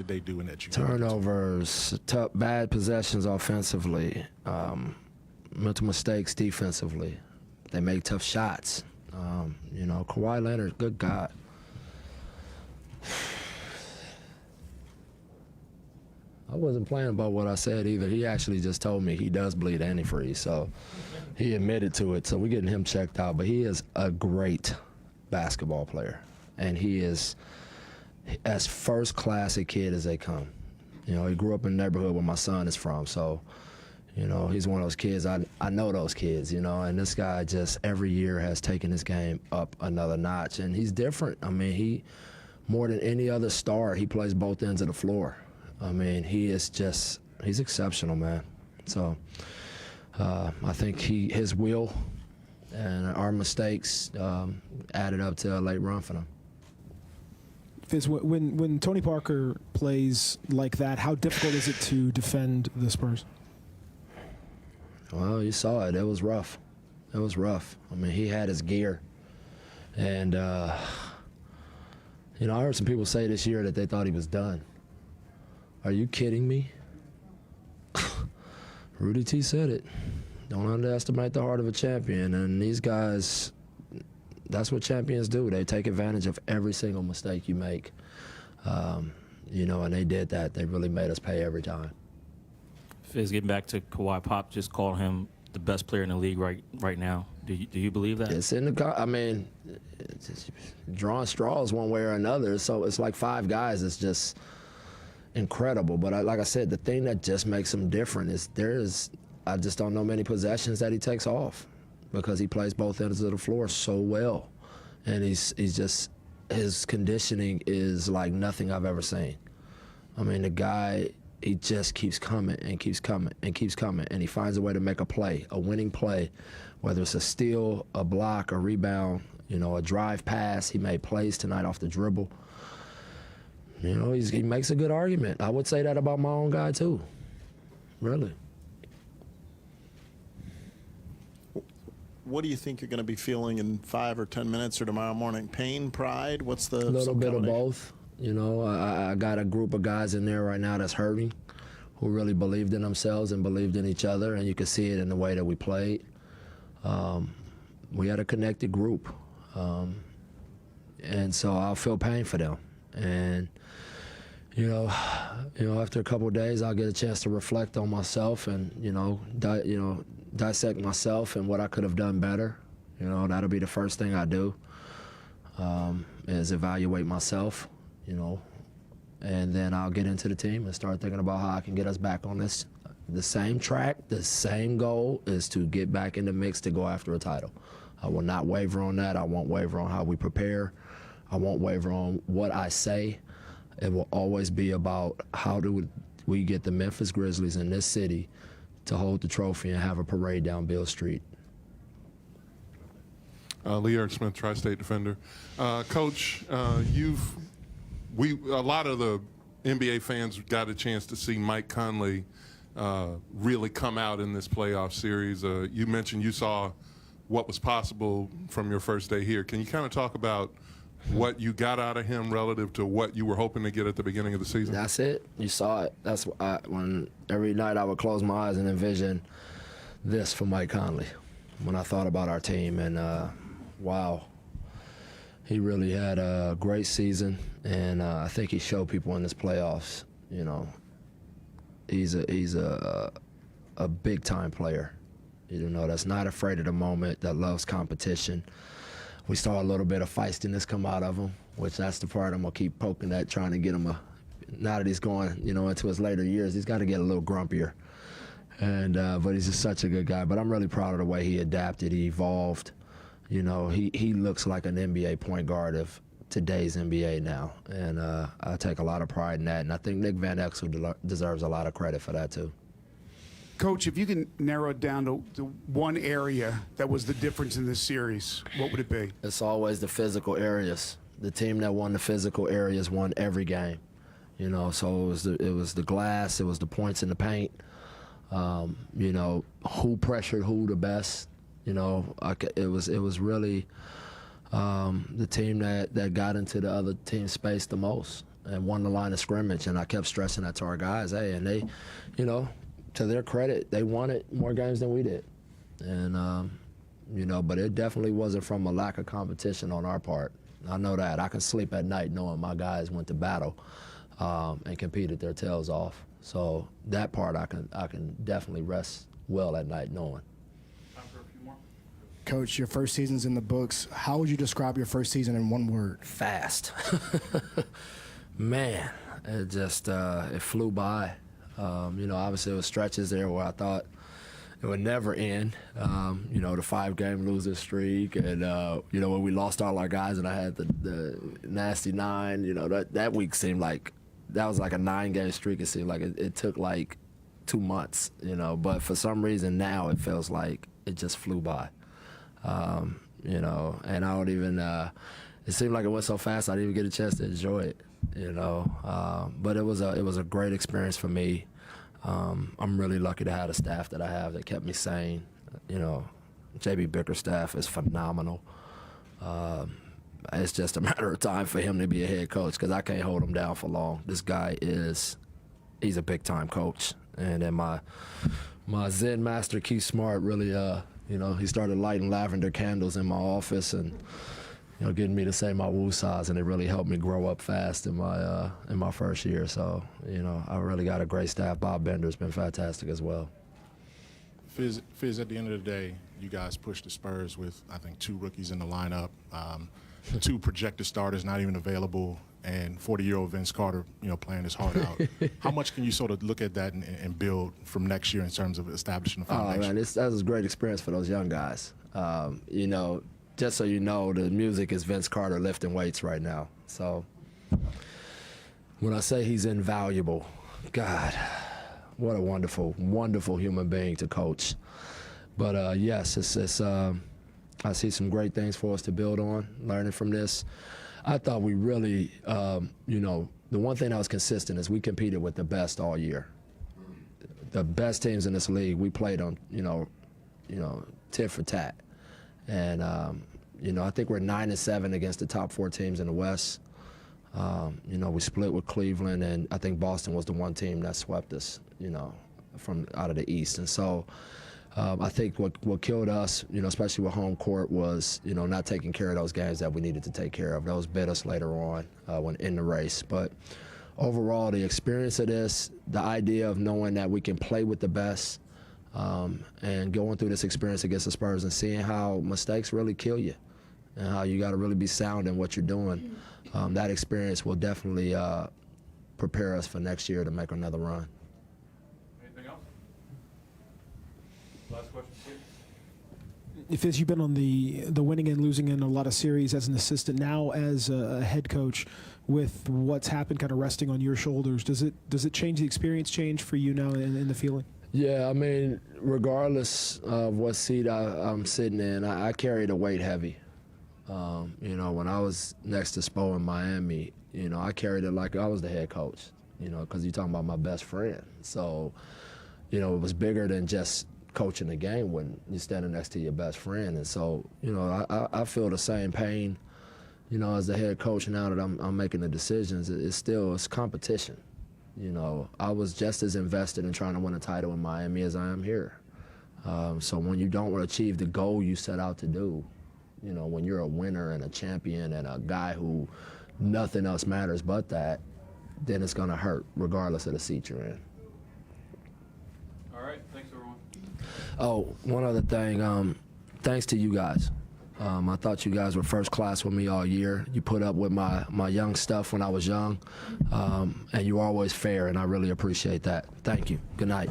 did they do in that? Turnovers, bad possessions offensively, mental mistakes defensively. They make tough shots. You know, Kawhi Leonard, good God. I wasn't playing about what I said either. He actually just told me he does bleed antifreeze, so he admitted to it. So we're getting him checked out. But he is a great basketball player, and he is as first-class a kid as they come. You know, he grew up in the neighborhood where my son is from, so, you know, he's one of those kids. I know those kids, you know, and this guy just every year has taken his game up another notch, and he's different. I mean, he, more than any other star, he plays both ends of the floor. I mean, he's exceptional, man. So I think his will and our mistakes added up to a late run for them. Fizz, when Tony Parker plays like that, how difficult is it to defend the Spurs? Well, you saw it. It was rough. It was rough. I mean, he had his gear. And, you know, I heard some people say this year that they thought he was done. Are you kidding me? Rudy T said it. Don't underestimate the heart of a champion. And these guys, that's what champions do. They take advantage of every single mistake you make. You know, and they did that. They really made us pay every time. Fizz, getting back to Kawhi, Pop just called him the best player in the league right now. Do you believe that? It's in the. I mean, drawing straws one way or another. So it's like five guys. It's just incredible. But like I said, the thing that just makes him different is I just don't know many possessions that he takes off because he plays both ends of the floor so well, and he's just, his conditioning is like nothing I've ever seen. I mean, the guy, he just keeps coming and keeps coming and keeps coming, and he finds a way to make a play, a winning play, whether it's a steal, a block, a rebound, you know, a drive pass. He made plays tonight off the dribble. You know, he makes a good argument. I would say that about my own guy too, really. What do you think you're going to be feeling in 5 or 10 minutes or tomorrow morning? Pain, pride? What's the A little bit of both. You know, I got a group of guys in there right now that's hurting, who really believed in themselves and believed in each other, and you could see it in the way that we played. We had a connected group, and so I'll feel pain for them. And you know, after a couple of days, I'll get a chance to reflect on myself and dissect myself and what I could have done better. You know, that'll be the first thing I do, is evaluate myself. You know, and then I'll get into the team and start thinking about how I can get us back on the same track. The same goal is to get back in the mix to go after a title. I will not waver on that. I won't waver on how we prepare. I won't waver on what I say. It will always be about how do we get the Memphis Grizzlies in this city to hold the trophy and have a parade down Beale Street. Lee Eric Smith, Tri-State Defender. Coach, a lot of the NBA fans got a chance to see Mike Conley really come out in this playoff series. You mentioned you saw what was possible from your first day here. Can you kind of talk about what you got out of him relative to what you were hoping to get at the beginning of the season? That's it. You saw it. That's when every night I would close my eyes and envision this for Mike Conley when I thought about our team. And wow, he really had a great season, and I think he showed people in this playoffs. You know, he's a big time player. You know, that's not afraid of the moment, that loves competition. We saw a little bit of feistiness come out of him, which that's the part I'm going to keep poking at, trying to get him now that he's going, you know, into his later years, he's got to get a little grumpier. And but he's just such a good guy. But I'm really proud of the way he adapted, he evolved. You know, he looks like an NBA point guard of today's NBA now. And I take a lot of pride in that. And I think Nick Van Exel deserves a lot of credit for that too. Coach, if you can narrow it down to one area that was the difference in this series, what would it be? It's always the physical areas. The team that won the physical areas won every game. You know, so it was the glass, it was the points in the paint. You know, who pressured who the best. You know, it was really the team that got into the other team's space the most. and won the line of scrimmage. And I kept stressing that to our guys, hey, and they, you know, to their credit, they won it more games than we did. And, you know, but it definitely wasn't from a lack of competition on our part. I know that. I can sleep at night knowing my guys went to battle and competed their tails off. So that part I can definitely rest well at night knowing. Coach, your first season's in the books. How would you describe your first season in one word? Fast. Man, it just it flew by. You know, obviously there was stretches there where I thought it would never end. You know, the 5-game losing streak, and you know, when we lost all our guys, and I had the nasty 9. You know, that week seemed like that was like a 9-game streak. It seemed like it took like 2 months. You know, but for some reason now it feels like it just flew by. You know, and I don't even. It seemed like it went so fast I didn't even get a chance to enjoy it. You know, but it was a great experience for me. I'm really lucky to have the staff that I have that kept me sane. You know, JB Bickerstaff is phenomenal. It's just a matter of time for him to be a head coach because I can't hold him down for long. This guy he's a big-time coach. And then my Zen master, Keith Smart, really, you know, he started lighting lavender candles in my office and, you know, getting me to say my woosahs, and it really helped me grow up fast in my first year. So, you know, I really got a great staff. Bob Bender's been fantastic as well. Fizz, at the end of the day, you guys pushed the Spurs with, I think, 2 rookies in the lineup, 2 projected starters not even available, and 40-year-old Vince Carter, you know, playing his heart out. How much can you sort of look at that and build from next year in terms of establishing a foundation? Oh, man, that was a great experience for those young guys. You know, just so you know, the music is Vince Carter lifting weights right now. So when I say he's invaluable, God, what a wonderful, wonderful human being to coach. But yes, I see some great things for us to build on, learning from this. I thought we really, you know, the one thing that was consistent is we competed with the best all year. The best teams in this league, we played on, you know, tit for tat. And, you know, I think we're 9-7 against the top 4 teams in the West. You know, we split with Cleveland, and I think Boston was the one team that swept us, you know, from out of the East. And so I think what killed us, you know, especially with home court, was, you know, not taking care of those games that we needed to take care of. Those bit us later on when in the race. But overall, the experience of this, the idea of knowing that we can play with the best, and going through this experience against the Spurs and seeing how mistakes really kill you and how you got to really be sound in what you're doing, that experience will definitely prepare us for next year to make another run. Anything else? Last question, please. Fizz, you've been on the winning and losing in a lot of series as an assistant. Now as a head coach, with what's happened kind of resting on your shoulders, does it change the experience change for you now in the feeling? Yeah, I mean, regardless of what seat I'm sitting in, I carry the weight heavy. You know, when I was next to Spo in Miami, you know, I carried it like I was the head coach, you know, because you're talking about my best friend. So, you know, it was bigger than just coaching the game when you're standing next to your best friend. And so, you know, I feel the same pain, you know, as the head coach now that I'm making the decisions. It's competition. You know, I was just as invested in trying to win a title in Miami as I am here. So when you don't achieve the goal you set out to do, you know, when you're a winner and a champion and a guy who nothing else matters but that, then it's going to hurt regardless of the seat you're in. All right. Thanks, everyone. Oh, one other thing. Thanks to you guys. I thought you guys were first class with me all year. You put up with my young stuff when I was young, and you're always fair, and I really appreciate that. Thank you. Good night.